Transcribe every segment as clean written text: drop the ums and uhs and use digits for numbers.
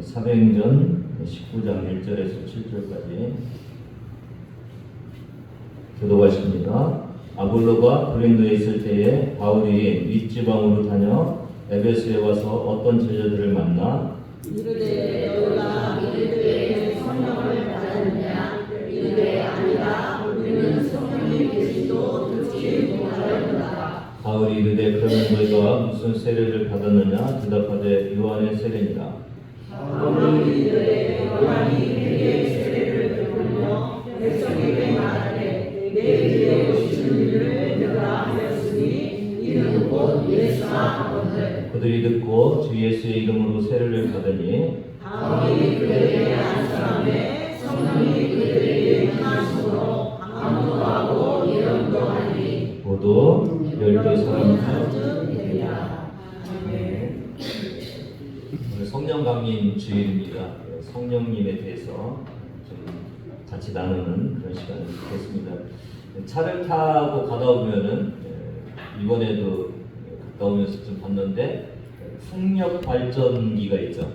사도행전 19장 1절에서 7절까지 교도하십니다. 아볼로가 고린도에 있을 때에 바울이 윗지방으로 다녀 에베소에 와서 어떤 제자들을 만나 이르되 너희가 믿을 때에 성령을 받았느냐 이르되 아니라 우리는 성령이 계시도 듣지 못하였노라. 바울이 이르되 그러면 너희가 무슨 세례를 받았느냐 대답하되 요한의 세례니라. 바울이 이르되 요한이 내게 세례를 베풀며 백성에게 말하되 내 뒤에 오시는 이를 내가 하였으니 이는 곧 예수라 하거늘. 그들이 듣고 주 예수의 이름으로 세례를 받으니 바울이 그들에게 안수하매 성령이 그들에게 임하심으로 강도하고 예언도 하니 모두 12사람이나 오늘 성령 강림 주일입니다. 성령님에 대해서 좀 같이 나누는 그런 시간을 갖겠습니다. 차를 타고 가다 보면은 이번에도 갔다 오면서 좀 봤는데 풍력 발전기가 있죠.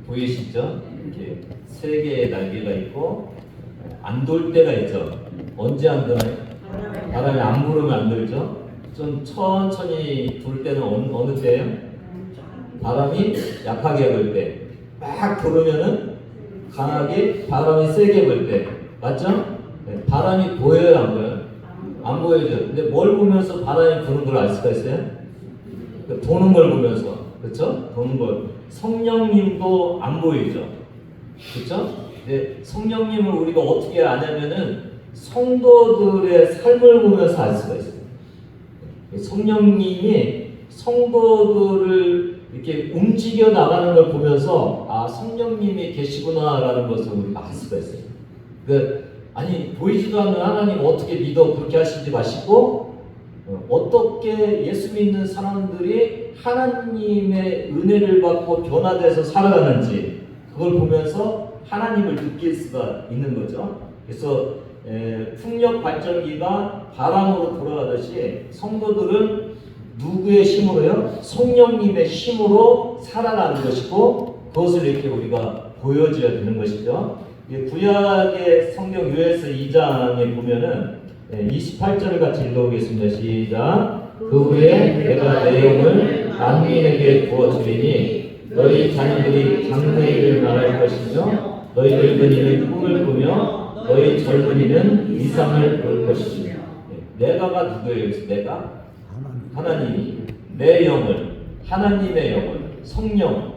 보이시죠? 이렇게 세 개의 날개가 있고 안 돌 때가 있죠. 언제 안 돌아요? 바람이 안 불으면 안 돌죠. 좀 천천히 불 때는 어느 때예요? 바람이 약하게 불 때. 막 불으면은 강하게 바람이 세게 불 때. 맞죠? 네, 바람이 보여요, 안 보여요? 안 보여죠. 근데 뭘 보면서 바람이 부는 걸 알 수가 있어요? 도는 걸 보면서. 그렇죠? 도는 걸. 성령님도 안 보이죠. 그렇죠? 근데 성령님을 우리가 어떻게 아냐면은 성도들의 삶을 보면서 알 수가 있어요. 성령님이 성도들을 이렇게 움직여 나가는 걸 보면서 아 성령님이 계시구나라는 것을 우리가 알 수가 있어요. 아니 보이지도 않는 하나님 어떻게 믿어 그렇게 하시지 마시고 어떻게 예수 믿는 사람들이 하나님의 은혜를 받고 변화돼서 살아가는지 그걸 보면서 하나님을 느낄 수가 있는 거죠. 그래서 풍력 발전기가 바람으로 돌아가듯이 성도들은 누구의 힘으로요? 성령님의 힘으로 살아가는 것이고 그것을 이렇게 우리가 보여줘야 되는 것이죠. 구약의 성경 요에서 2장에 보면은 28절을 같이 읽어보겠습니다. 시작. 그 후에 내가 내 영을 만민에게 부어주리니 너희 자녀들이 장래일을 말할 것이며 너희 늙은이는 꿈을 꾸며 너희 젊은이는 이상을 볼 것이며 내가가 누구예요? 내가? 하나님이 내 영을 하나님의 영을 성령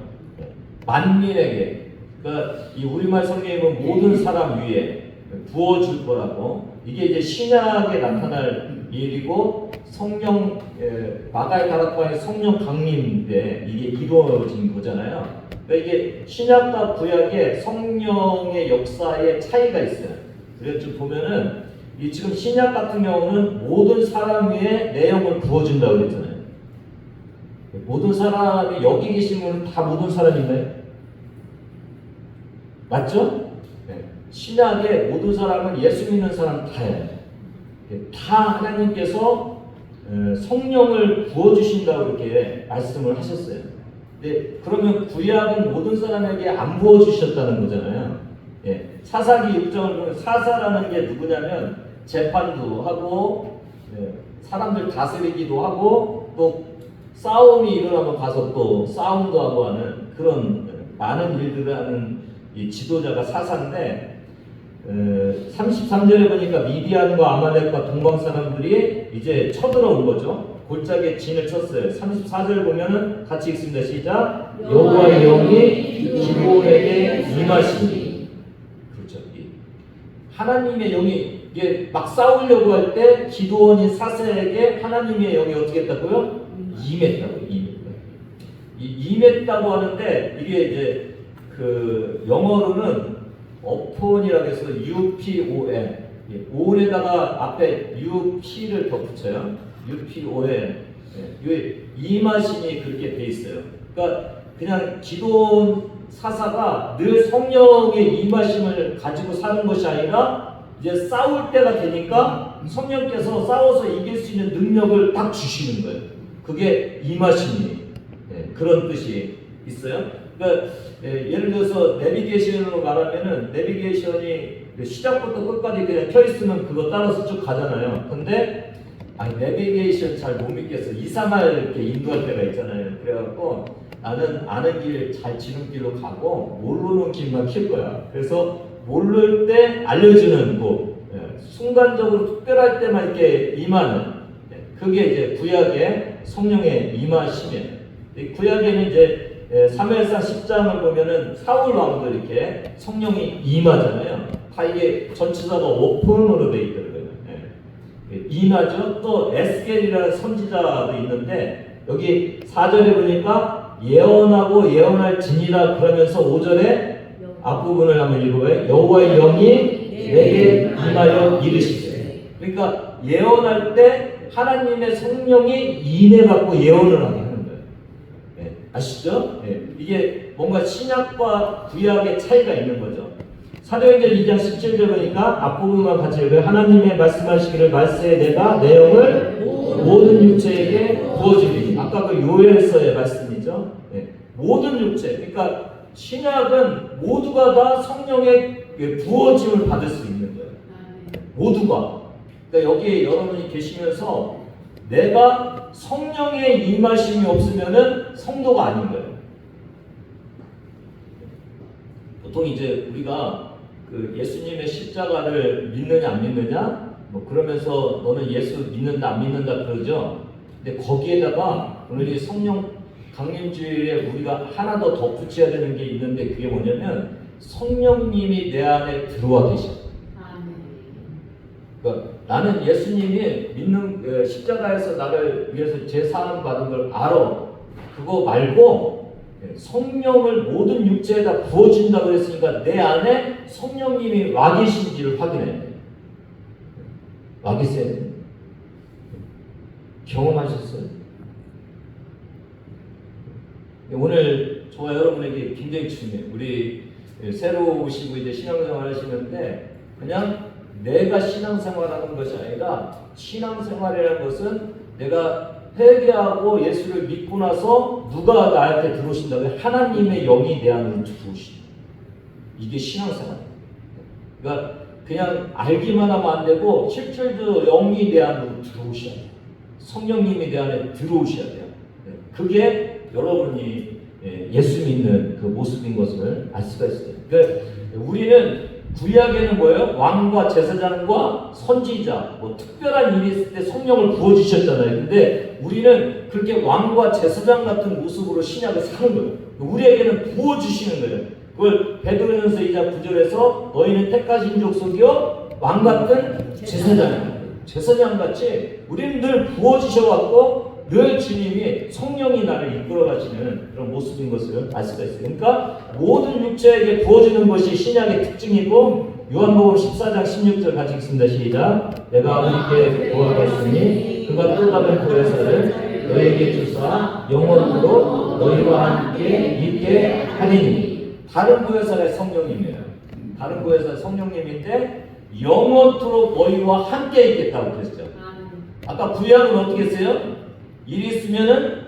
만민에게 그러니까 이 우리말 성경은 모든 사람 위에 부어줄 거라고 이게 이제 신약에 나타날 일이고 성령 마가의 다락방의 성령 강림인데 이게 이루어진 거잖아요. 그러니까 이게 신약과 구약의 성령의 역사에 차이가 있어요. 그래서 좀 보면은 이 지금 신약 같은 경우는 모든 사람 위에 내 영을 부어준다고 그랬잖아요. 모든 사람이 여기 계신 분은 다 모든 사람인가요? 맞죠? 네. 신약의 모든 사람은 예수 믿는 사람 다예요. 다 하나님께서 성령을 부어주신다고 이렇게 말씀을 하셨어요. 근데 그러면 구약은 모든 사람에게 안 부어주셨다는 거잖아요. 예. 사사기 6장을 보면 사사라는 게 누구냐면 재판도 하고 사람들 다스리기도 하고 또 싸움이 일어나면 가서 또 싸움도 하고 하는 그런 많은 일들을 하는 이 지도자가 사사인데 33절에 보니까 미디안과 아말렉과 동방 사람들이 이제 쳐들어온 거죠. 골짜기에 진을 쳤어요. 34절 보면은 같이 읽습니다. 시작. 여호와의 영이 기드온에게 임하시니 그렇죠. 하나님의 영이 이게 막 싸우려고 할 때 기드온이 사세에게 하나님의 영이 어떻게 했다고요? 임했다고. 임했다고 하는데 이게 이제 그 영어로는 어폰이라고 해서 UPON ON에다가 앞에 UP를 더 붙여요. UPON 임하심이 그렇게 돼 있어요. 그러니까 그냥 기도원 사사가 늘 성령의 임하심을 가지고 사는 것이 아니라 이제 싸울 때가 되니까 성령께서 싸워서 이길 수 있는 능력을 딱 주시는 거예요. 그게 임하심이 그런 뜻이 있어요. 그러니까 예를 들어서 내비게이션으로 말하면은 내비게이션이 시작부터 끝까지 그냥 켜 있으면 그거 따라서 쭉 가잖아요. 근데 아니 내비게이션 잘 못 믿겠어. 이상하게 이렇게 인도할 때가 있잖아요. 그래갖고 나는 아는 길 잘 지름길로 가고 모르는 길만 킬 거야. 그래서 모를 때 알려주는 순간적으로 특별할 때만 이렇게 임하는 그게 이제 구약의 성령의 임하심이에요. 구약에는 이제 사무엘상 10장을 보면은 사울 왕도 이렇게 성령이 임하잖아요. 다 이게 전치사가 오픈으로 돼 있더라고요. 임하죠. 또 에스겔이라는 선지자도 있는데 여기 4절에 보니까 예언하고 예언할지니라 그러면서 5절에 앞부분을 한번 읽어봐요. 여호와의 영이 내게 임하여 이르시되. 그러니까 예언할 때 하나님의 성령이 인해갖고 예언을 하게 하는 거예요. 아시죠? 이게 뭔가 신약과 구약의 차이가 있는 거죠. 사도행전 2장 17절 보니까 앞부분만 같이 읽어요. 하나님의 말씀하시기를 말세에 내가 내 영을 모든 육체에게 부어주리니. 아까 그 요엘서의 말씀이죠. 모든 육체. 그러니까 신약은 모두가 다 성령의 부어짐을 받을 수 있는 거예요. 모두가. 그러니까 여기 여러분이 계시면서 내가 성령의 임하심이 없으면은 성도가 아닌 거예요. 보통 이제 우리가 그 예수님의 십자가를 믿느냐 안 믿느냐 그러면서 너는 예수 믿는다 안 믿는다 그러죠. 근데 거기에다가 오늘 이 성령 강림주일에 우리가 하나 더 덧붙여야 되는 게 있는데 그게 뭐냐면 성령님이 내 안에 들어와 계셔. 그러니까 나는 예수님이 믿는 십자가에서 나를 위해서 제사함 받은 걸 알아. 그거 말고 성령을 모든 육체에다 부어준다고 그랬으니까 내 안에 성령님이 와 계신지를 확인해야 돼. 와 계세요. 경험하셨어요? 오늘 저와 여러분에게 굉장히 중요해요. 우리 새로 오시고 이제 신앙생활 하시는데 그냥 내가 신앙생활하는 것이 아니라 신앙생활이라는 것은 내가 회개하고 예수를 믿고 나서 누가 나한테 들어오신다고요? 하나님의 영이 내 안으로 들어오신다. 이게 신앙생활이에요. 그러니까 그냥 알기만 하면 안 되고 실제로 영이 내 안으로 들어오셔야 돼요. 성령님이 내 안에 들어오셔야 돼요. 그게 여러분이 예수 믿는 그 모습인 것을 알 수가 있어요. 그러니까 우리는 구약에는 뭐예요? 왕과 제사장과 선지자, 특별한 일이 있을 때 성령을 부어주셨잖아요. 근데 우리는 그렇게 왕과 제사장 같은 모습으로 신약을 사는 거예요. 우리에게는 부어주시는 거예요. 그걸 베드로전서 2장 9절에서 너희는 택하신 족속이요 왕 같은 제사장이에요. 제사장같이 우리는 늘 부어주셔갖고 늘 주님이 성령이 나를 이끌어가시는 그런 모습인 것을 알 수가 있어요. 그러니까 모든 육체에게 부어주는 것이 신약의 특징이고 요한복음 14장 16절 같이 읽습니다. 시작. 내가 아버지께 구하겠으니 그가 또 다른 보혜사를 너희에게 주사 영원토록 너희와 함께 있게 하리니. 다른 보혜사가 성령님이에요. 다른 보혜사 성령님인데 영원토록 너희와 함께 있겠다고 그랬죠. 아까 구약은 어떻게 했어요? 일이 있으면은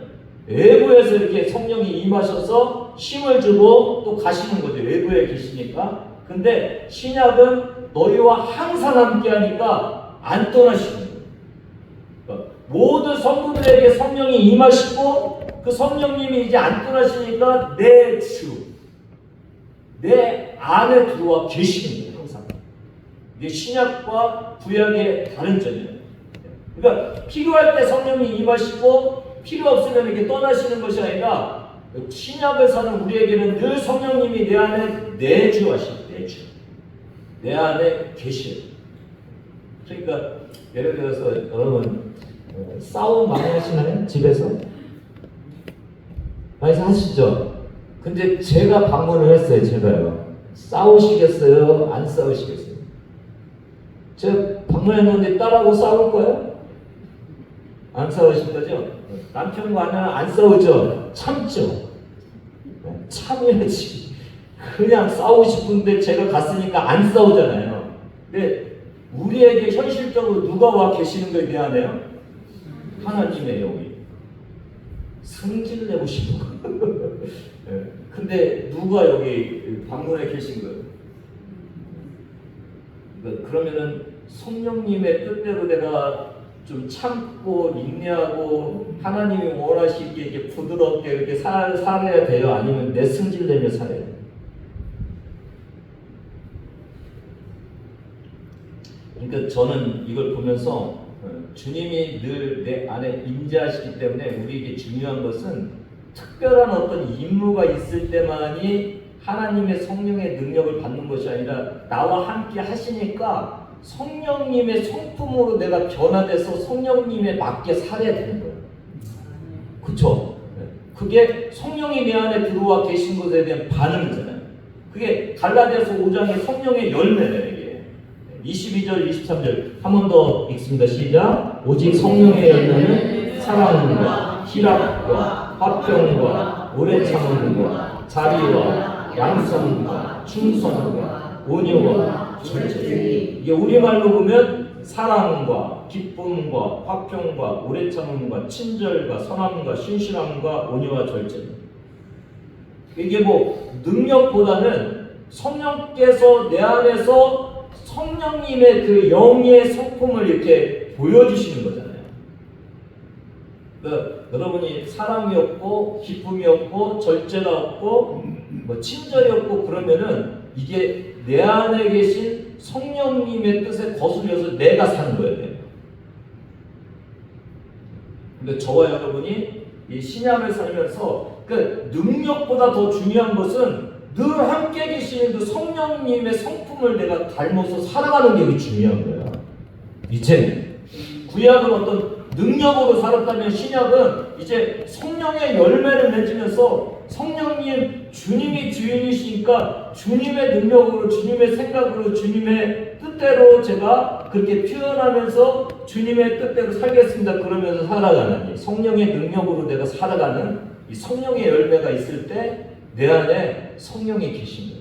외부에서 이렇게 성령이 임하셔서 힘을 주고 또 가시는 거죠. 외부에 계시니까. 근데 신약은 너희와 항상 함께 하니까 안 떠나시는 거예요. 그러니까 모든 성도들에게 성령이 임하시고 그 성령님이 이제 안 떠나시니까 내 주, 내 안에 들어와 계시는 거예요. 항상. 이게 신약과 구약의 다른 점이에요. 그러니까 필요할 때 성령이 임하시고 필요 없으면 이렇게 떠나시는 것이 아니라 신약에서는 우리에게는 늘 성령님이 내 안에 내주하시고 내 안에 계셔요. 그러니까 예를 들어서 여러분 싸움 많이 하시나요? 집에서? 많이 하시죠? 근데 제가 방문을 했어요. 제가요. 싸우시겠어요? 안 싸우시겠어요? 제가 방문했는데 딸하고 싸울 거예요? 안 싸우실 거죠? 남편과 아내는 안 싸우죠? 참죠? 참여야지. 그냥 싸우고 싶은데 제가 갔으니까 안 싸우잖아요. 근데 우리에게 현실적으로 누가 와 계시는 거에 대하네요? 하나님의 영이. 승질 내고 싶은 거. 예. 근데 누가 여기 방문에 계신 거예요? 그러면은 성령님의 뜻대로 내가 좀 참고 인내하고 하나님이 원하시기에 이렇게 부드럽게 이렇게 살아야 돼요? 아니면 내 승질 내며 살아야 돼요? 그러니까 저는 이걸 보면서 주님이 늘 내 안에 임재하시기 때문에 우리에게 중요한 것은 특별한 어떤 임무가 있을 때만이 하나님의 성령의 능력을 받는 것이 아니라 나와 함께 하시니까 성령님의 성품으로 내가 변화돼서 성령님에 맞게 살아야 되는 거예요. 그렇죠? 그게 성령이 내 안에 들어와 계신 것에 대한 반응이잖아요. 그게 갈라디아서 5장의 성령의 열매네요. 이게 22절, 23절 한 번 더 읽습니다. 시작. 오직 성령의 열매는 사랑과 희락과 화평과 오래 참음과 자비와 양성과 충성과 온유와 절제. 이게 우리말로 보면 사랑과 기쁨과 화평과 오래 참음과 친절과 선함과 신실함과 온유와 절제. 이게 뭐 능력보다는 성령께서 내 안에서 성령님의 그 영의 성품을 이렇게 보여주시는 거잖아요. 여러분이 사랑이 없고 기쁨이 없고 절제가 없고 뭐 친절이 없고 그러면은 이게 내 안에 계신 성령님의 뜻에 거슬려서 내가 사는 거예요. 근데 저와 여러분이 이 신약을 살면서 그 능력보다 더 중요한 것은 늘 함께 계시는 그 성령님의 성품을 내가 닮아서 살아가는 게 중요한 거야. 이제 구약은 어떤 능력으로 살았다면 신약은 이제 성령의 열매를 맺으면서 성령님 주님이 주인이시니까 주님의 능력으로 주님의 생각으로 주님의 뜻대로 제가 그렇게 표현하면서 주님의 뜻대로 살겠습니다. 그러면서 살아가는 성령의 능력으로 내가 살아가는 이 성령의 열매가 있을 때 내 안에 성령이 계신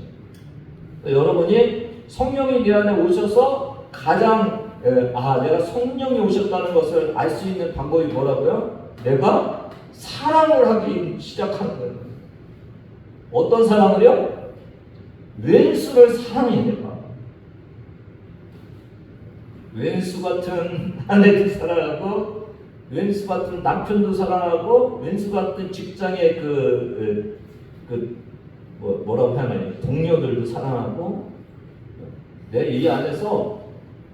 거예요. 여러분이 성령이 내 안에 오셔서 가장 내가 성령이 오셨다는 것을 알 수 있는 방법이 뭐라고요? 내가 사랑을 하기 시작하는 거예요. 어떤 사랑을요? 왼수를 사랑해야 돼요. 왼수 같은 아내도 사랑하고, 왼수 같은 남편도 사랑하고, 왼수 같은 직장의 뭐라고 하나요? 동료들도 사랑하고, 내 이 안에서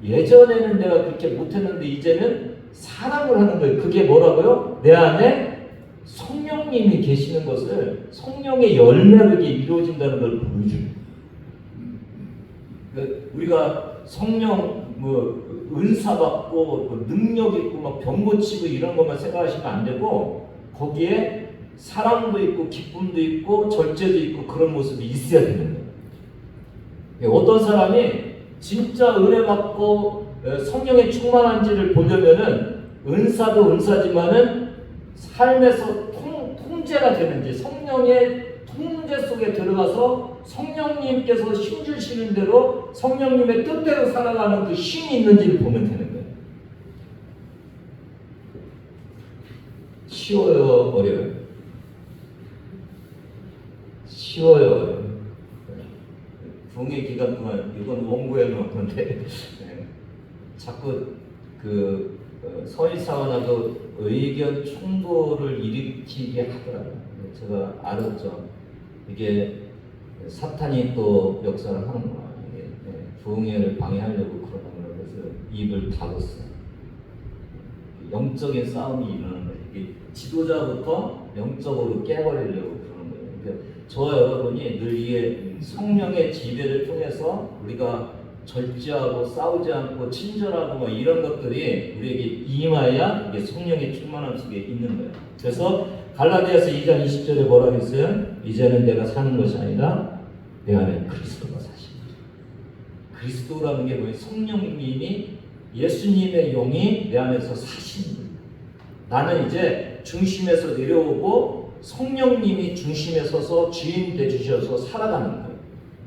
예전에는 내가 그렇게 못했는데 이제는 사랑을 하는 거예요. 그게 뭐라고요? 내 안에 성령님이 계시는 것을 성령의 열매로 이루어진다는 걸 보여줍니다. 우리가 성령 은사 받고 능력 있고 막 병 고치고 이런 것만 생각하시면 안 되고 거기에 사랑도 있고 기쁨도 있고 절제도 있고 그런 모습이 있어야 되는 거예요. 어떤 사람이 진짜 은혜 받고 성령에 충만한지를 보려면은 은사도 은사지만은 삶에서 통제가 되는지 성령의 통제 속에 들어가서 성령님께서 힘 주시는 대로 성령님의 뜻대로 살아가는 그 힘이 있는지를 보면 되는 거예요. 쉬워요, 어려워요? 쉬워요, 어려워요? 부흥의 기간 동안 이건 원고에 넣은 건데 자꾸 서희사원하고 의견 충돌을 일으키게 하더라고요. 제가 알았죠. 이게 사탄이 또 역사를 하는구나. 이게 부흥회를 방해하려고 그러는 거예요. 그래서 입을 닫았어요. 영적인 싸움이 일어나는 거예요. 이게 지도자부터 영적으로 깨버리려고 그러는 거예요. 그러니까 저와 여러분이 늘 이게 성령의 지배를 통해서 우리가 절제하고 싸우지 않고 친절하고 뭐 이런 것들이 우리에게 임하여야 이게 성령의 충만함 속에 있는 거예요. 그래서 갈라디아서 2장 20절에 뭐라고 했어요? 이제는 내가 사는 것이 아니라 내 안에 그리스도가 사십니다. 그리스도라는 게 뭐예요? 성령님이 예수님의 영이 내 안에서 사시는 거예요. 나는 이제 중심에서 내려오고 성령님이 중심에 서서 주인 돼 주셔서 살아가는 거예요.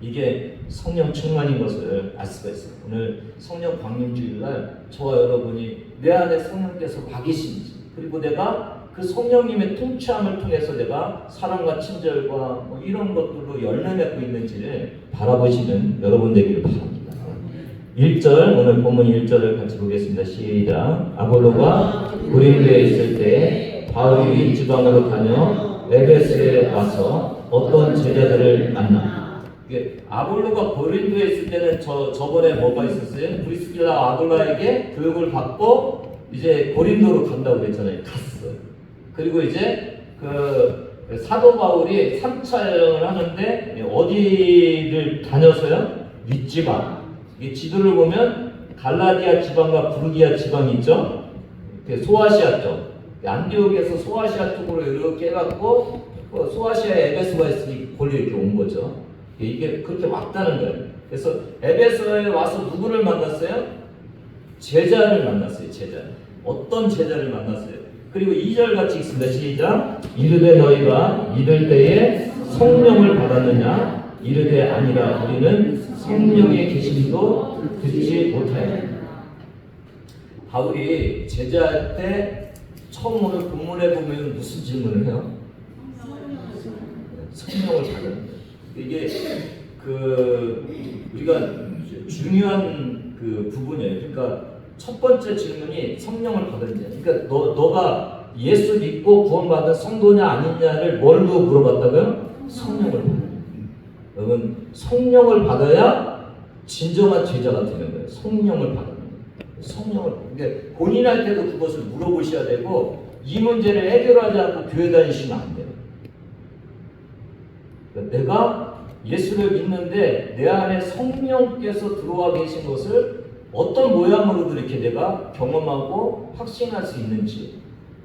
이게 성령 충만인 것을 알 수가 있어요. 오늘 성령 광림주일날 저와 여러분이 내 안에 성령께서 와 계신지, 그리고 내가 그 성령님의 통치함을 통해서 내가 사랑과 친절과 뭐 이런 것들로 열매 맺고 있는지를 바라보시는 여러분 되기를 바랍니다. 1절, 오늘 본문 1절을 같이 보겠습니다. 시작. 아볼로가 고린도에 있을 때 바울이 윗지방으로 다녀 에베소에 와서 어떤 제자들을 만나. 아볼로가 고린도에 있을 때는 저번에 뭐가 있었어요? 브리스길라 아볼라에게 교육을 받고 이제 고린도로 간다고 그랬잖아요. 갔어요. 그리고 이제 그 사도 바울이 3차 여행을 하는데 어디를 다녀서요? 윗지방. 이 지도를 보면 갈라디아 지방과 부르기아 지방이 있죠. 소아시아 쪽. 안디옥에서 소아시아 쪽으로 이렇게 해갖고 소아시아에 에베소가 있으니 골로 이렇게 온 거죠. 이게 그렇게 왔다는 거예요. 그래서 에베소에 와서 누구를 만났어요? 제자를 만났어요. 제자. 어떤 제자를 만났어요? 그리고 2절 같이 읽습니다. 시작. 이르되 너희가 믿을 때에 성령을 받았느냐? 이르되 아니라 우리는 성령의 계심도 듣지 못하여. 바울이 제자할 때 처음 오늘 본문에 보면 무슨 질문을 해요? 성령을 받았는데 이게 우리가 중요한 부분이에요. 그러니까 첫 번째 질문이 성령을 받았냐. 그러니까 너가 예수 믿고 구원받은 성도냐 아니냐를 뭘로 물어봤다고요? 성령을 받아요. 여러분 성령을 받아야 진정한 제자가 되는 거예요. 성령을 받는 거예요. 성령을. 그러니까 본인할 때도 그것을 물어보셔야 되고 이 문제를 해결하지 않고 교회 다니시면 안 돼요. 그러니까 내가 예수를 믿는데 내 안에 성령께서 들어와 계신 것을 어떤 모양으로도 이렇게 내가 경험하고 확신할 수 있는지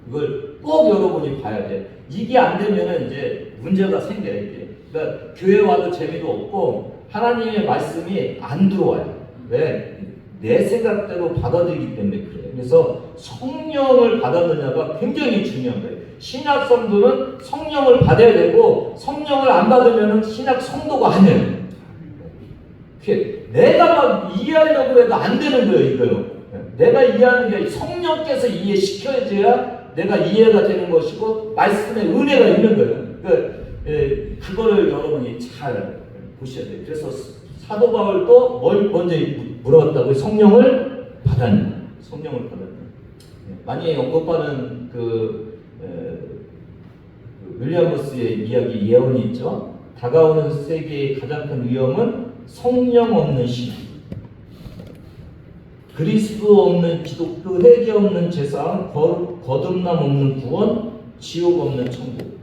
이걸 꼭 여러분이 봐야 돼. 이게 안 되면은 이제 문제가 생겨요. 이게. 그러니까 교회 와도 재미도 없고 하나님의 말씀이 안 들어와요. 왜? 내 생각대로 받아들이기 때문에 그래요. 그래서 성령을 받았느냐가 굉장히 중요한 거예요. 신약 성도는 성령을 받아야 되고 성령을 안 받으면 신약 성도가 아니에요. 내가 막 이해하려고 해도 안 되는 거예요. 이거요. 내가 이해하는 게 성령께서 이해시켜줘야 내가 이해가 되는 것이고 말씀의 은혜가 있는 거예요. 그거를 여러분이 잘 보셔야 돼요. 그래서 사도 바울도 뭘 먼저 물어봤다고요? 성령을 받았느냐? 성령을 받았느냐? 많이 언급하는 윌리엄 모스의 이야기 예언이 있죠. 다가오는 세계의 가장 큰 위험은 성령 없는 신앙, 그리스도 없는 기독교, 회개 없는 제사, 거듭남 없는 구원, 지옥 없는 천국.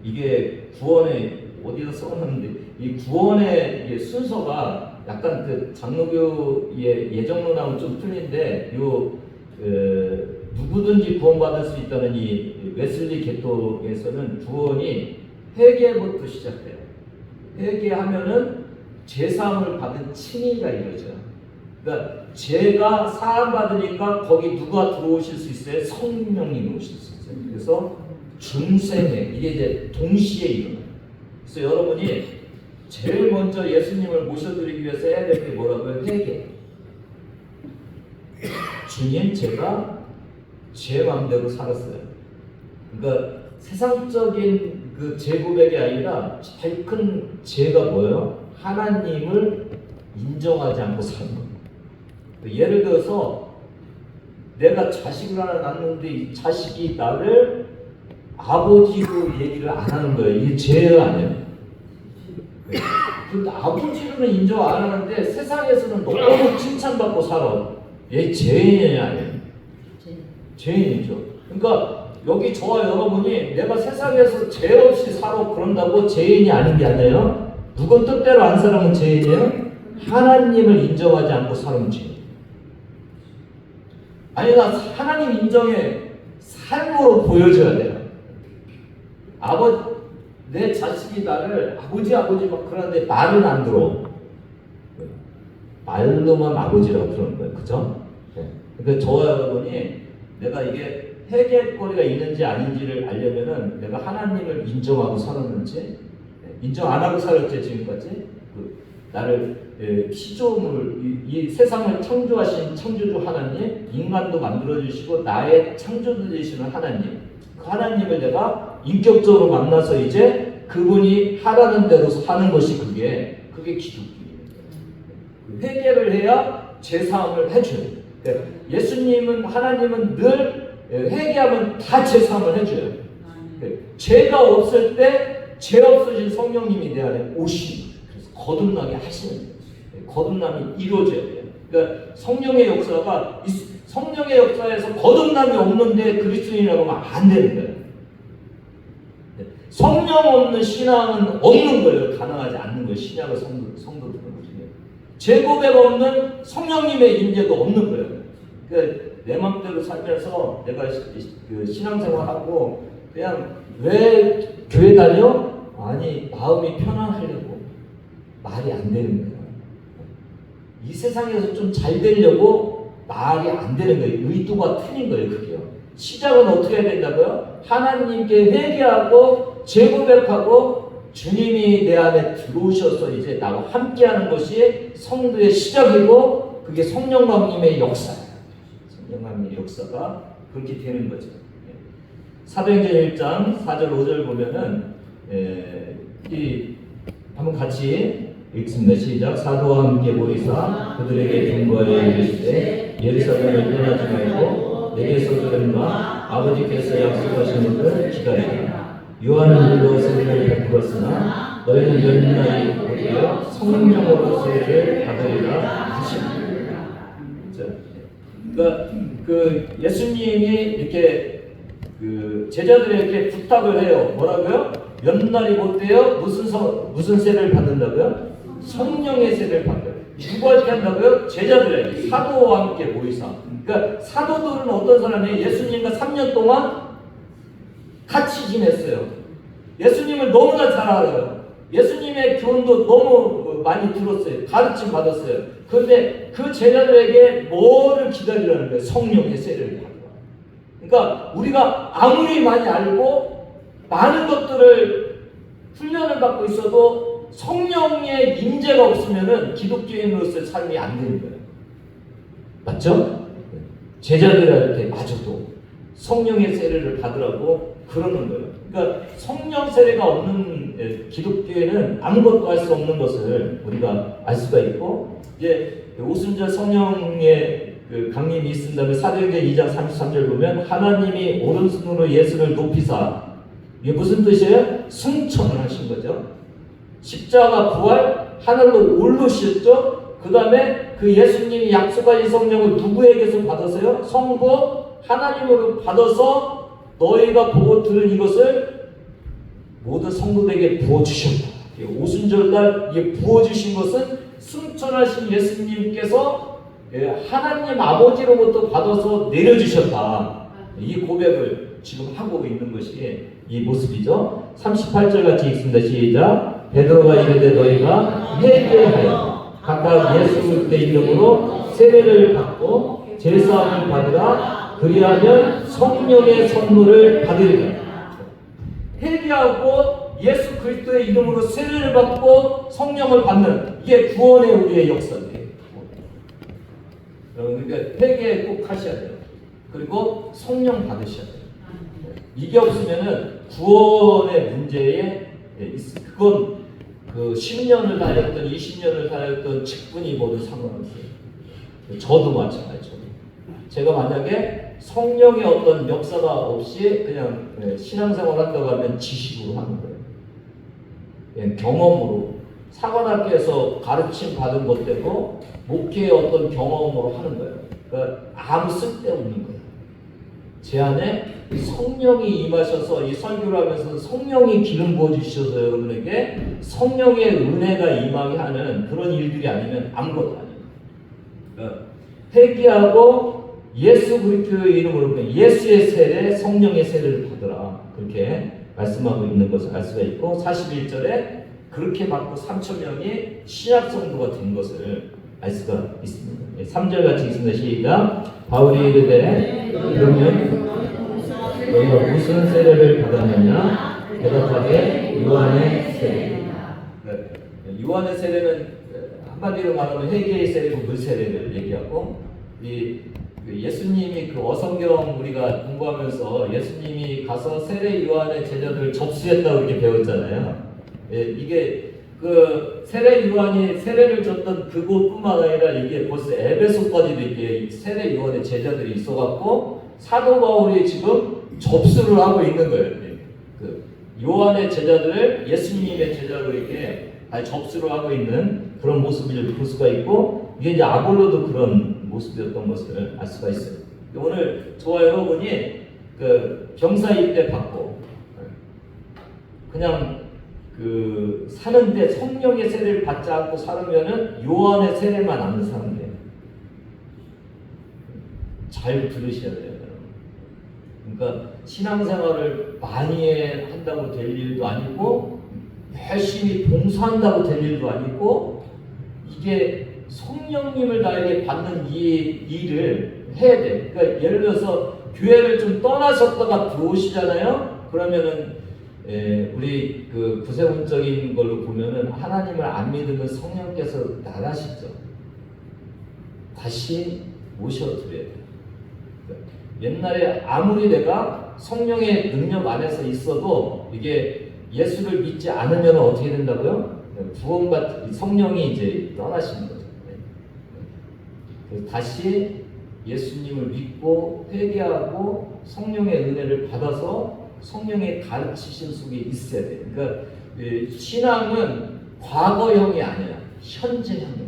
이게 구원의 어디서 써놨는데 이 구원의 순서가 약간 장로교의 예정론하고 좀 틀린데 누구든지 구원받을 수 있다는 이 웨슬리 계통에서는 구원이 회개부터 시작돼요. 회개하면은 죄사함을 받은 칭의가 이루어져요. 그러니까 죄가 사함 받으니까 거기 누가 들어오실 수 있어요? 성령님이 오실 수 있어요. 그래서 중생회 이게 이제 동시에 일어나요. 그래서 여러분이 제일 먼저 예수님을 모셔드리기 위해서 해야 될 게 뭐라고요? 회개. 주님, 제가 제 마음대로 살았어요. 그러니까 세상적인 제 고백이 아니라 제일 큰 죄가 뭐예요? 하나님을 인정하지 않고 사는 거예요. 예를 들어서 내가 자식을 하나 낳는데 이 자식이 나를 아버지로 얘기를 안 하는 거예요. 이게 죄가 아니에요. 근데 아버지로는 인정 안 하는데 세상에서는 너무 칭찬받고 살아. 얘 죄인이냐 아니에요? 죄인이죠. 그러니까 여기 저와 여러분이 내가 세상에서 죄 없이 살아 그런다고 죄인이 아닌 게 아니에요. 누군 뜻대로 안 살면 죄인이에요? 하나님을 인정하지 않고 살면 죄인. 아니 나 하나님 인정에 삶으로 보여줘야 돼요. 내 자식이 나를 아버지 막 그러는데 말은 안 들어. 말로만 아버지라고 그러는 거예요. 그죠? 그러니까 저와 여러분이 내가 이게 회개거리가 있는지 아닌지를 알려면은 내가 하나님을 인정하고 살았는지 인정 안 하고 살았지 지금까지 나를 피조물, 이 세상을 창조하신 창조주 하나님, 인간도 만들어주시고 나의 창조주 되시는 하나님, 그 하나님을 내가 인격적으로 만나서 이제 그분이 하라는 대로 사는 것이 그게 기독교예요. 회개를 해야 제사함을 해줘요. 그러니까 예수님은, 하나님은 늘 회개하면 다 제사함을 해줘요. 죄가 없을 때 죄 없으신 성령님이 내 안에 오시는, 그래서 거듭나게 하시는 거예요. 거듭남이 이루어져야 돼요. 그러니까 성령의 역사에서 거듭남이 없는데 그리스도인이라고 하면 안 되는 거예요. 성령 없는 신앙은 없는 거예요. 가능하지 않는 거예요. 신약의 성도들은. 제 고백 없는 성령님의 임재도 없는 거예요. 그러니까 내 맘대로 살면서 내가 그 신앙생활하고 그냥 왜 교회 다녀? 아니, 마음이 편안하려고. 말이 안 되는 거예요. 이 세상에서 좀 잘 되려고 말이 안 되는 거예요. 의도가 틀린 거예요. 그게요. 시작은 어떻게 해야 된다고요? 하나님께 회개하고 재고백하고 주님이 내 안에 들어오셔서 이제 나와 함께하는 것이 성도의 시작이고, 그게 성령님의 역사예요. 성령님의 역사가 그렇게 되는 거죠. 사도행전 1장 4절 5절 보면은 한번 같이 읽습니다. 시작. 사도와 함께 모이사 그들에게 경고하여 이르시되 예루살렘을 떠나지 말고 내게서 들은바 아버지께서 약속하신 것을 기다리라. 요한은 물로 세례를 베풀었으나 너희는 연날이 오되어 성령으로 세례를 받으리라 하시니라. 그러니까 그 예수님이 이렇게 그 제자들에게 부탁을 해요. 뭐라고요? 몇 날이 못 돼요? 무슨 세례를 받는다고요? 성령의 세례를 받아요. 누구한테 한다고요? 제자들에게. 사도와 함께 모이사. 그러니까 사도들은 어떤 사람이에요? 예수님과 3년 동안 같이 지냈어요. 예수님을 너무나 잘 알아요. 예수님의 교훈도 너무 많이 들었어요. 가르침 받았어요. 그런데 그 제자들에게 뭐를 기다리라는 거예요? 성령의 세례를 받아요. 그러니까 우리가 아무리 많이 알고 많은 것들을 훈련을 받고 있어도 성령의 임재가 없으면은 기독교인으로서의 삶이 안 되는 거예요. 맞죠? 제자들한테 마저도 성령의 세례를 받으라고 그러는 거예요. 그러니까 성령 세례가 없는 기독교에는 아무것도 할 수 없는 것을 우리가 알 수가 있고, 이제 오순절 성령의 그 강림이 있은 다음에 사도행전 2장 33절 보면 하나님이 오른손으로 예수를 높이사, 이게 무슨 뜻이에요? 승천을 하신 거죠. 십자가 부활, 하늘로 올르셨죠. 그 다음에 그 예수님이 약속하신 성령을 누구에게서 받았어요? 성부 하나님으로 받아서 너희가 보고 들은 이것을 모든 성도들에게 부어주셨다. 오순절날 부어주신 것은 승천하신 예수님께서 하나님 아버지로부터 받아서 내려주셨다. 이 고백을 지금 하고 있는 것이 이 모습이죠. 38절 같이 읽습니다. 시작. 베드로가 이르되 너희가 회개하여 각각 예수 그리스도의 이름으로 세례를 받고 제사함을 받으라. 그리하면 성령의 선물을 받으리라. 회개하고 예수 그리스도의 이름으로 세례를 받고 성령을 받는, 이게 구원의 우리의 역사인데, 그러니까 회개 꼭 하셔야 돼요. 그리고 성령 받으셔야 돼요. 이게 없으면은 구원의 문제에 그건 그 10년을 다녔던 20년을 다녔던 직분이 모두 상관없어요. 저도 마찬가지죠. 제가 만약에 성령의 어떤 역사가 없이 그냥 신앙생활 한다고 하면 지식으로 하는 거예요. 그냥 경험으로, 사관학교에서 가르침 받은 것 되고 목회의 어떤 경험으로 하는 거예요. 그러니까 아무 쓸데없는 거예요. 제 안에 성령이 임하셔서 이 설교를 하면서 성령이 기름 부어주셔서 여러분에게 성령의 은혜가 임하게 하는 그런 일들이 아니면 아무것도 아니에요. 그러니까 회개하고 예수 그리스도의 이름으로 예수의 세례, 성령의 세례를 받으라. 그렇게 말씀하고 있는 것을 알 수가 있고, 41절에 그렇게 받고 3,000명이 신약 성도가 된 것을 알 수가 있습니다. 3절 같이 있습니다. 시작. 바울이 이르되 그러면 너희가 무슨 세례를 받았느냐? 대답하되 요한의 세례. 요한의 세례는 한마디로 말하면 회개의 세례고 물 세례를 얘기하고 그 예수님이 그 어성경 우리가 공부하면서 예수님이 가서 세례 요한의 제자들을 접수했다고 이렇게 배웠잖아요. 예, 이게 그 세례 요한이 세례를 줬던 그곳뿐만 아니라 이게 벌써 에베소까지도 이렇게 세례 요한의 제자들이 있어갖고 사도 바울이 지금 접수를 하고 있는 거예요. 그 요한의 제자들을 예수님의 제자로 이렇게 접수를 하고 있는 그런 모습을 볼 수가 있고, 이게 이제 아볼로도 그런 모습이었던 것을 알 수가 있어요. 오늘 저와 여러분이 그 병사 입대 받고 그냥 그 사는데 성령의 세례를 받지 않고 살으면은 요한의 세례만 안 사는 거예요. 잘 들으셔야 돼요, 여러분. 그러니까 신앙생활을 많이 한다고 될 일도 아니고 열심히 봉사한다고 될 일도 아니고, 이게 성령님을 나에게 받는 이 일을 해야 돼. 그러니까 예를 들어서 교회를 좀 떠나셨다가 들어오시잖아요. 그러면은 우리 그 구세군적인 걸로 보면은 하나님을 안 믿으면 성령께서 나가시죠. 다시 모셔드려야 돼요. 옛날에 아무리 내가 성령의 능력 안에서 있어도 이게 예수를 믿지 않으면 어떻게 된다고요? 구원받 성령이 이제 떠나시는 거죠. 다시 예수님을 믿고 회개하고 성령의 은혜를 받아서 성령의 가르치심 속에 있어야 돼요. 그러니까 신앙은 과거형이 아니라 현재형이에요.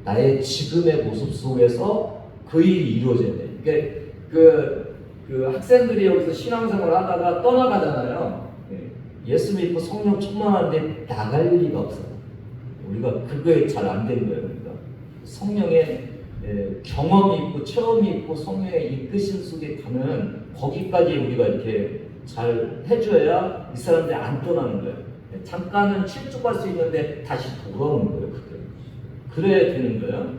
나의 지금의 모습 속에서 그 일이 이루어져야 돼요. 그러니까 그 학생들이 여기서 신앙생활을 하다가 떠나가잖아요. 예수 믿고 성령 충만한데 나갈 리가 없어요. 우리가 그거에 잘 안 된 거예요. 그러니까 성령의 경험이 있고 체험이 있고 성령의 이끄심 속에 가는 거기까지 우리가 이렇게 잘 해줘야 이 사람들이 안 떠나는 거예요. 잠깐은 실족할 수 있는데 다시 돌아오는 거예요. 그게. 그래야 되는 거예요.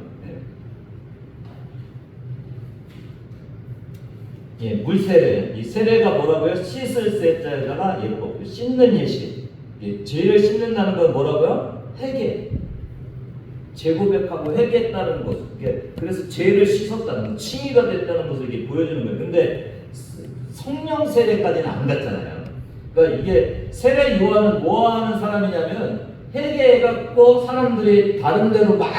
예, 물세례. 이 세례가 뭐라고요? 씻을 세자에다가 예고, 씻는 예시. 예, 죄를 씻는다는 건 뭐라고요? 회개. 재고백하고 회개했다는 것. 그래서 죄를 씻었다는 것, 칭의가 됐다는 것을 이게 보여주는 거예요. 근데 성령 세례까지는 안 갔잖아요. 그러니까 이게 세례 요한은 뭐 하는 사람이냐면 회개해갖고 사람들이 다른 데로 막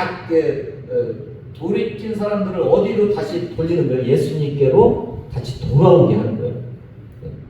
돌이킨 사람들을 어디로 다시 돌리는 거예요? 예수님께로 다시 돌아오게 하는 거예요.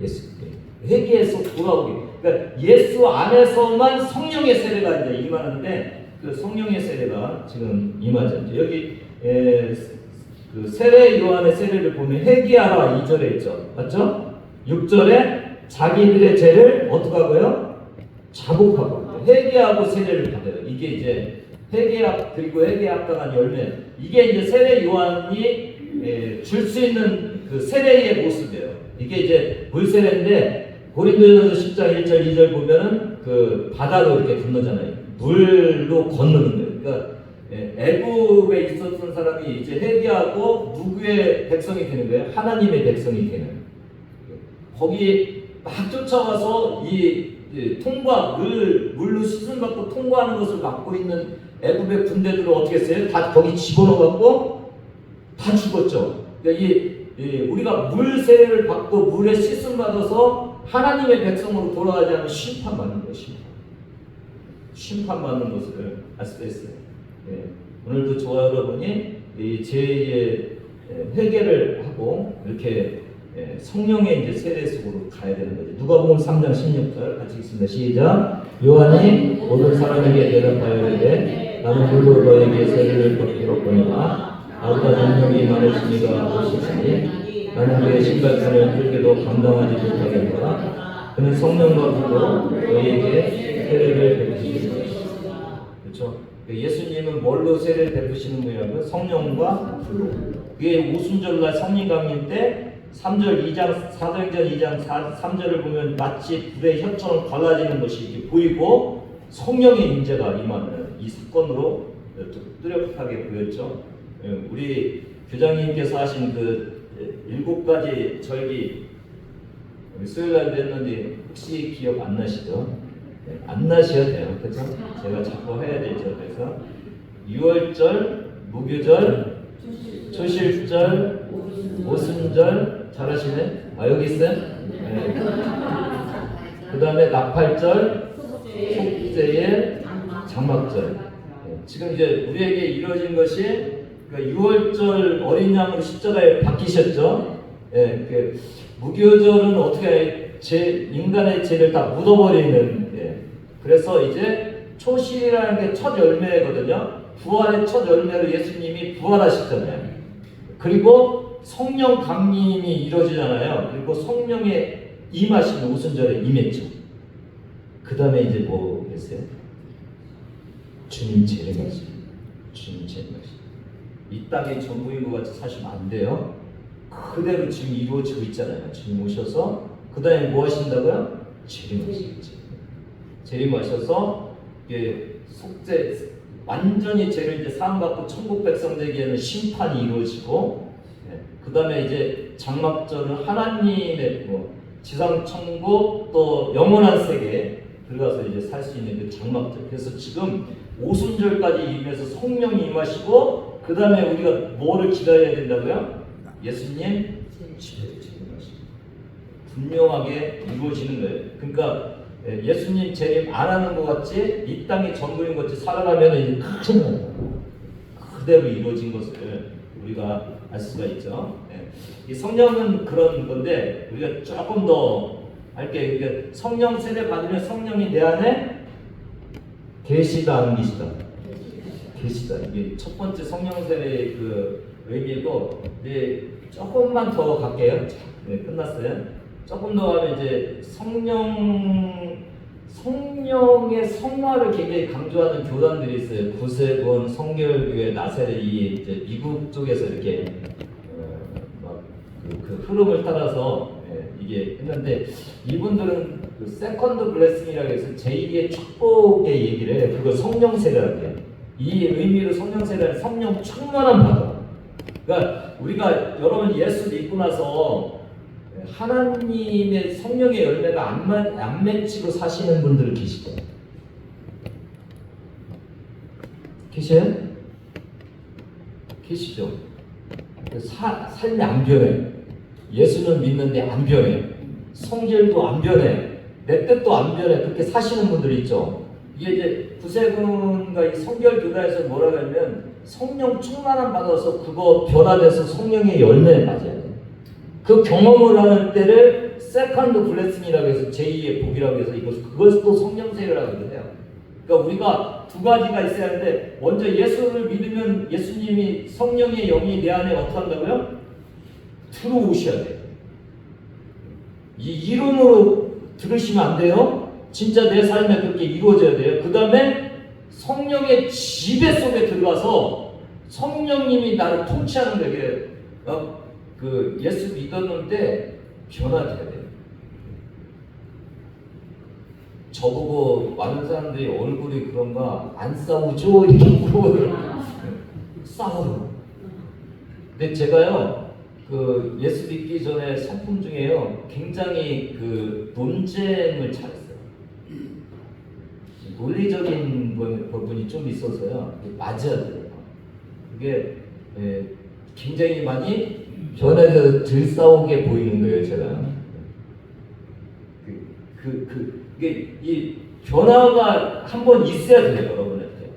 예수님께 회개해서 돌아오게. 그러니까 예수 안에서만 성령의 세례가 이제 임하는데, 그 성령의 세례가 지금 임하죠. 여기 그 세례 요한의 세례를 보면 회개하라 2절에 있죠. 맞죠? 6절에 자기들의 죄를 어떻게 하고요? 자복하고 회개하고 세례를 받아요. 이게 이제 회개합 그리고 회개합당한 열매. 이게 이제 세례 요한이 줄 수 있는 그 세례의 모습이에요. 이게 이제 물세례인데 고린도전서 10장 1절 2절 보면은 그 바다로 이렇게 건너잖아요. 물로 건너는 거예요. 그러니까 애굽에 있었던 사람이 이제 회개하고 누구의 백성이 되는 거예요? 하나님의 백성이 되는 거예요. 거기 막 쫓아가서 이 통과 물로 씻음 받고 통과하는 것을 막고 있는 애굽의 군대들을 어떻게 했어요? 다 거기 집어넣어갖고 다 죽었죠. 그러니까 우리가 물 세례를 받고 물에 씻음 받아서 하나님의 백성으로 돌아가지 않으면 심판 받는 거예요. 심판 받는 것을 알 수가 있어요. 오늘도 저와 여러분이 이 죄의 회개를 하고 이렇게 성령의 이제 세례 속으로 가야 되는 거죠. 누가복음 3장 16절 같이 읽습니다. 시작. 요한이 모든 사람에게 대답하여 이르되 나는 물로 너에게 세례를 받기로 보내라. 나보다 능력이 많으시니가 오시시니 나는 그의 신발끈을 끌게도 감당하지 못하겠노라. 그는 성령과 불로 너에게 세례를 베푸시리라. 그렇죠? 예수님은 뭘로 세례를 베푸시는 거냐면 성령과 불로. 그게 오순절날 성리강림 때 3절 2장 사도행전 2장 3절을 보면 마치 불의 혀처럼 갈라지는 것이 이렇게 보이고 성령의 임재가 임하는 이 사건으로 뚜렷하게 보였죠. 우리 교장님께서 하신 그 7가지 절기 수요일날도 했는데 혹시 기억 안 나시죠? 안 나셔야 돼요. 그렇죠? 제가 자꾸 해야 되죠. 그래서 유월절, 무교절, 초실절, 오순절 잘하시네. 아 여기 있어요? 네. 그 다음에 나팔절, 속죄일, 장막절. 네. 지금 이제 우리에게 이루어진 것이 그러니까 6월절 어린 양으로 십자가에 박히셨죠. 예, 그 무교절은 어떻게 인간의 죄를 다 묻어버리는. 예. 그래서 이제 초실이라는 게 첫 열매거든요. 부활의 첫 열매로 예수님이 부활하셨잖아요. 그리고 성령 강림이 이루어지잖아요. 그리고 성령의 임하신 오순절에 임했죠. 그 다음에 이제 뭐겠어요? 주님 재림하시. 주님 재림하시. 이 땅의 전부인 것 같이 사시면 안 돼요. 그대로 지금 이루어지고 있잖아요. 주님 오셔서 그 다음에 뭐 하신다고요? 재림하시겠지. 재림하셔서 이게 속죄 완전히 죄를 이제 사함받고 천국 백성 되기에는 심판이 이루어지고, 그 다음에 이제 장막절은 하나님의 지상 천국 또 영원한 세계에 들어가서 이제 살 수 있는 그 장막절. 그래서 지금 오순절까지 임해서 성령이 임하시고, 그 다음에 우리가 뭐를 기다려야 된다고요? 예수님 집에 재림하시고 분명하게 이루어지는 거예요. 그러니까 예수님 재림 안 하는 것 같지, 이 땅이 전부인 것 같이 살아가면 이제 그대로 이루어진 것을 우리가 알 수가 있죠. 이 성령은 그런 건데 우리가 조금 더 알게. 그러니까 성령 세례 받으면 성령이 내 안에 계시다 안 계시다? 계시다. 이게 첫 번째 성령 세례의 그 의미고, 이제 조금만 더 갈게요. 네, 끝났어요. 조금 더 하면 이제 성령의 성화를 굉장히 강조하는 교단들이 있어요. 구세군, 성결교회, 나세레, 이 이제 미국 쪽에서 이렇게 그 흐름을 따라서 이게 했는데, 이분들은 그 세컨드 블레싱이라고 해서 제2의 축복의 얘기를 해요. 그거 성령 세례라고 해요. 이 의미로 성령 세례는 성령 충만함 받아. 그러니까 우리가 여러분 예수 믿고 나서 하나님의 성령의 열매가 안 맺히고 사시는 분들 계시죠? 계셔요? 계시죠? 삶이 안 변해. 예수는 믿는데 안 변해. 성질도 안 변해. 내 뜻도 안 변해. 그렇게 사시는 분들이 있죠. 이게 이제 구세군과 이 성결 교단에서 뭐라고 하면 성령 충만함 받아서 그거 변화돼서 성령의 열매에 맞아야 돼. 그 경험을 하는 때를 세컨드 블레싱이라고 해서 제2의 복이라고 해서 그것도 성령 세례라고 해요. 그러니까 우리가 두 가지가 있어야 하는데, 먼저 예수를 믿으면 예수님이 성령의 영이 내 안에 어떻게 한다고요? 들어오셔야 돼요. 이 이론으로 들으시면 안 돼요. 진짜 내 삶에 그렇게 이루어져야 돼요. 그 다음에 성령의 지배 속에 들어가서 성령님이 나를 통치하는 거예요. 그 예수 믿었는데 변화돼야 돼요. 저보고 많은 사람들이 얼굴이 그런가 안 싸우죠? 이렇게 물어보더라고요. 싸워요. 근데 제가요, 그 예수 믿기 전에 성품 중에요, 굉장히 그 논쟁을 잘했어요. 논리적인 부분이 좀 있어서요, 맞아야 돼요. 그게 굉장히 많이 변해서 들싸우게 보이는 거예요, 제가. 그게 이 변화가 한번 있어야 돼요, 여러분한테.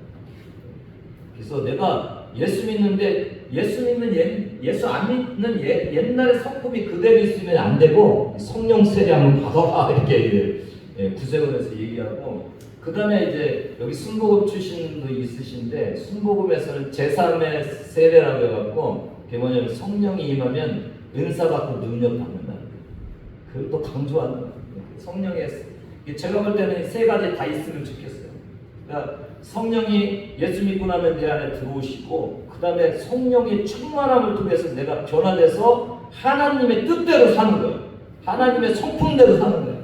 그래서 내가 예수 믿는데 예수 안 믿는 옛날의 성품이 그대로 있으면 안 되고, 성령 세례 한번 받아라 이렇게 구세군에서 얘기하고, 그 다음에 이제 여기 순복음 출신 분도 있으신데, 순복음에서는 제3의 세례라고 해갖고, 그게 뭐냐면 성령이 임하면 은사 받고 능력 받는다. 그걸 또 강조하는 거예요. 성령의, 제가 볼 때는 세 가지 다 있으면 좋겠어요. 그러니까 성령이 예수 믿고 나면 내 안에 들어오시고, 그 다음에 성령의 충만함을 통해서 내가 변화돼서 하나님의 뜻대로 사는 거예요. 하나님의 성품대로 사는 거예요.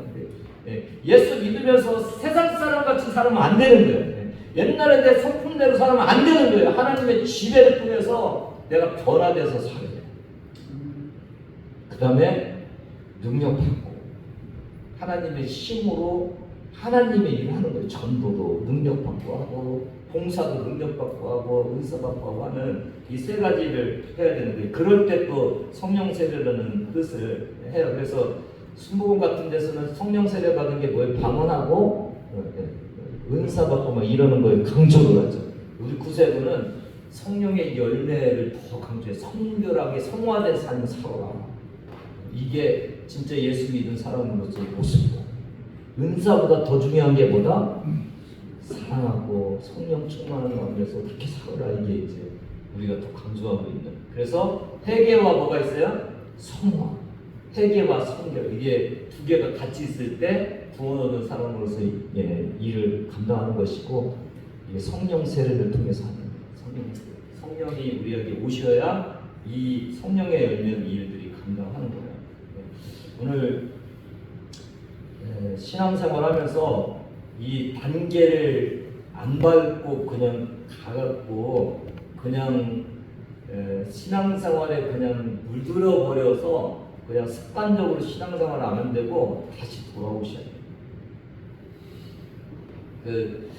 예수 믿으면서 세상 사람 같이 살면 안 되는 거예요. 옛날에 내 성품대로 살면 안 되는 거예요. 하나님의 지배를 통해서 내가 변화돼서 살아야 돼요. 그 다음에 능력 받고 하나님의 힘으로 하나님의 일을 하는 거예요. 전도도 능력받고 하고 봉사도 능력받고 하고 은사받고 하고 하는 이 세 가지를 해야 되는데 그럴 때 또 성령 세례라는 뜻을 해요. 그래서 순복음 같은 데서는 성령 세례 받은 게 뭐예요? 방언하고 은사받고 막 이러는 거에 강조를 하죠. 우리 구세군은 성령의 열매를 더 강조해. 성결하게 성화된 삶을 살아라. 이게 진짜 예수 믿은 사람으로서의 모습이다. 은사보다 더 중요한 게 뭐다? 사랑하고 성령 충만한 마음에서 그렇게 살아라. 이게 이제 우리가 더 강조하고 있는. 그래서 회개와 뭐가 있어요? 성화. 회개와 성결. 이게 두 개가 같이 있을 때 구원 얻은 사람으로서 일을 감당하는 것이고 이게 성령 세례를 통해서 하는 성령이 우리에게 오셔야 이 성령의 열매는 이 일들이 감당하는 거예요. 오늘 신앙생활하면서 이 단계를 안 밟고 그냥 가갖고 그냥 신앙생활에 그냥 물들어 버려서 그냥 습관적으로 신앙생활을 안 하면 되고 다시 돌아오셔야 돼요.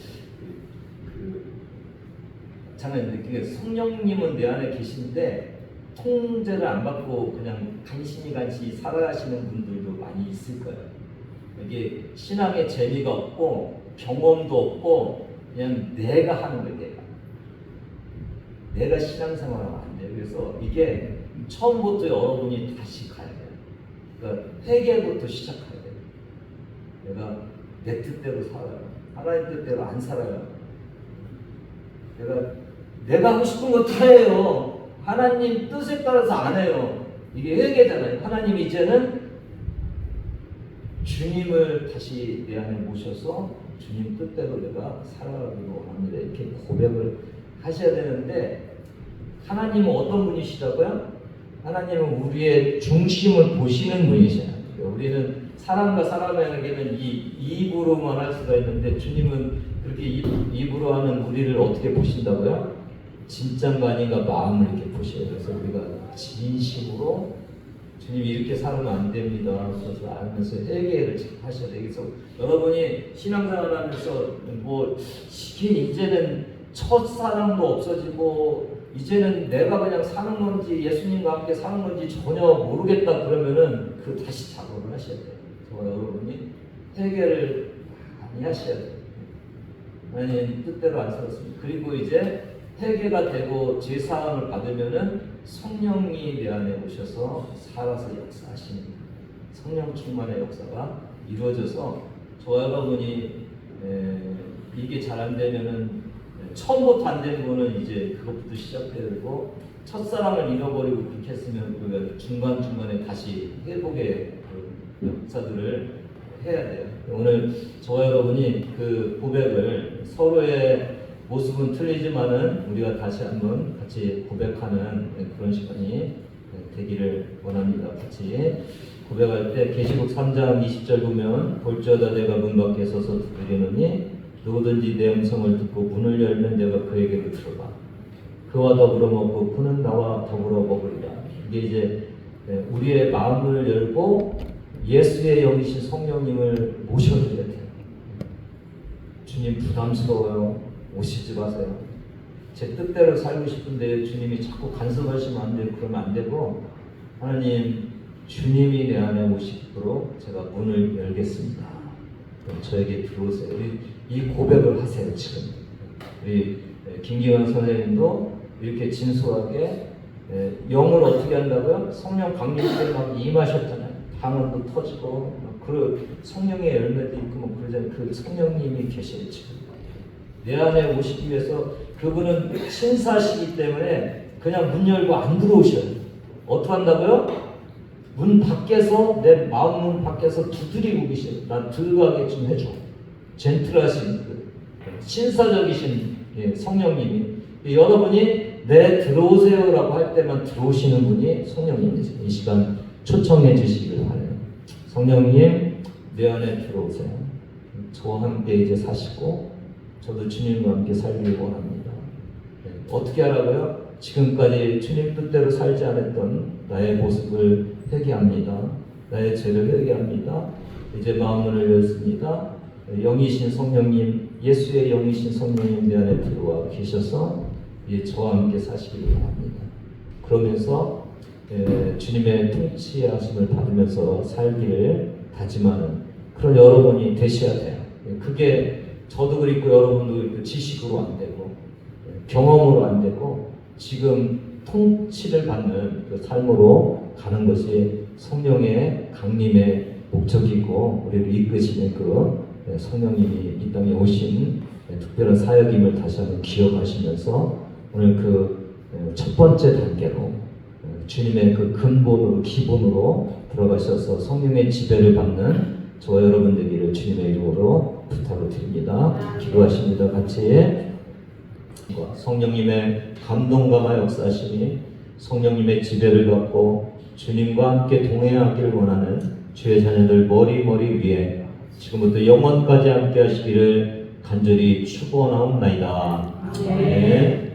저는 그게 성령님은 내 안에 계신데 통제를 안 받고 그냥 간신히 살아가시는 분들도 많이 있을 거예요. 이게 신앙에 재미가 없고 경험도 없고 그냥 내가 하는 거예요. 내가 신앙생활하면 안 돼요. 그래서 이게 처음부터 여러분이 다시 가야 돼요. 그러니까 회개부터 시작해야 돼요. 내가 내 뜻대로 살아요. 하나님 뜻대로 안 살아요. 내가 하고 싶은 거 다 해요. 하나님 뜻에 따라서 안 해요. 이게 회개잖아요. 하나님 이제는 주님을 다시 내 안에 모셔서 주님 뜻대로 내가 살아가기로 합니다. 이렇게 고백을 하셔야 되는데 하나님은 어떤 분이시라고요? 하나님은 우리의 중심을 보시는 분이잖아요. 우리는 사람과 사람에게는 이 입으로만 할 수가 있는데 주님은 그렇게 입으로 하는 우리를 어떻게 보신다고요? 진짠가 아닌가 마음을 이렇게 보셔요. 그래서 우리가 진심으로 주님이 이렇게 살면 안 됩니다. 그래서 알면서 회개를 하셔야 돼요. 그래서 여러분이 신앙생활하면서 이제는 첫사랑도 없어지고 이제는 내가 그냥 사는 건지 예수님과 함께 사는 건지 전혀 모르겠다 그러면은 다시 작업을 하셔야 돼요. 그래서 여러분이 회개를 많이 하셔야 돼요. 하나님 뜻대로 안 살았습니다. 그리고 이제 회개가 되고 제사함을 받으면은 성령이 내 안에 오셔서 살아서 역사하시는 성령 충만의 역사가 이루어져서 저와 여러분이 이게 잘 안 되면은 처음부터 안 되는 거는 이제 그것부터 시작해야 되고 첫사랑을 잃어버리고 그렇게 했으면 우리가 중간중간에 다시 회복의 역사들을 해야 돼요. 오늘 저와 여러분이 그 고백을 서로의 모습은 틀리지만은 우리가 다시 한번 같이 고백하는 그런 시간이 되기를 원합니다. 같이 고백할 때 계시록 3장 20절 보면 볼지어다 내가 문 밖에 서서 두드리노니 누구든지 내 음성을 듣고 문을 열면 내가 그에게로 들어가 그와 더불어 먹고 그는 나와 더불어 먹으리라. 이게 이제 우리의 마음을 열고 예수의 영이신 성령님을 모셔드려야 돼요. 주님 부담스러워요. 오시지 마세요. 제 뜻대로 살고 싶은데 주님이 자꾸 간섭하시면 안 되고 그러면 안 되고 하나님 주님이 내 안에 오시도록 제가 문을 열겠습니다. 저에게 들어오세요. 이 고백을 하세요. 지금 우리 김기환 선생님도 이렇게 진솔하게 영을 어떻게 한다고요? 성령 강림 때 막 임하셨잖아요. 방언도 터지고 그 성령의 열매도 있고 뭐 그러잖아요. 그 성령님이 계시죠. 지금 내 안에 오시기 위해서 그분은 신사시기 때문에 그냥 문 열고 안 들어오셔요. 어떻게 한다고요? 문 밖에서 내 마음 문 밖에서 두드리고 계셔요. 나 들어가게 좀 해줘. 젠틀하신 신사적이신 성령님이 여러분이 내 들어오세요라고 할 때만 들어오시는 분이 성령님이세요. 이 시간 초청해 주시기를 바라요. 성령님 내 안에 들어오세요. 저와 함께 이제 사시고 저도 주님과 함께 살기를 원합니다. 어떻게 하라고요? 지금까지 주님 뜻대로 살지 않았던 나의 모습을 회개합니다. 나의 죄를 회개합니다. 이제 마음을 열습니다. 영이신 성령님, 예수의 영이신 성령님 내 안에 들어와 계셔서 저와 함께 사시기를 바랍니다. 그러면서 주님의 통치하심을 받으면서 살기를 다짐하는 그런 여러분이 되셔야 돼요. 그게 저도 그렇고 여러분도 그렇고 지식으로 안 되고 경험으로 안 되고 지금 통치를 받는 그 삶으로 가는 것이 성령의 강림의 목적이고 우리를 이끄시는 그 성령님이 이 땅에 오신 특별한 사역임을 다시 한번 기억하시면서 오늘 그 첫 번째 단계로 주님의 그 근본으로 기본으로 들어가셔서 성령의 지배를 받는 저와 여러분 되기를 주님의 이름으로 부탁을 드립니다. 기도하십니다. 같이. 성령님의 감동감화 역사하심이 성령님의 지배를 받고 주님과 함께 동행하기를 원하는 주의 자녀들 머리 위에 지금부터 영원까지 함께 하시기를 간절히 축원하옵나이다. 아멘.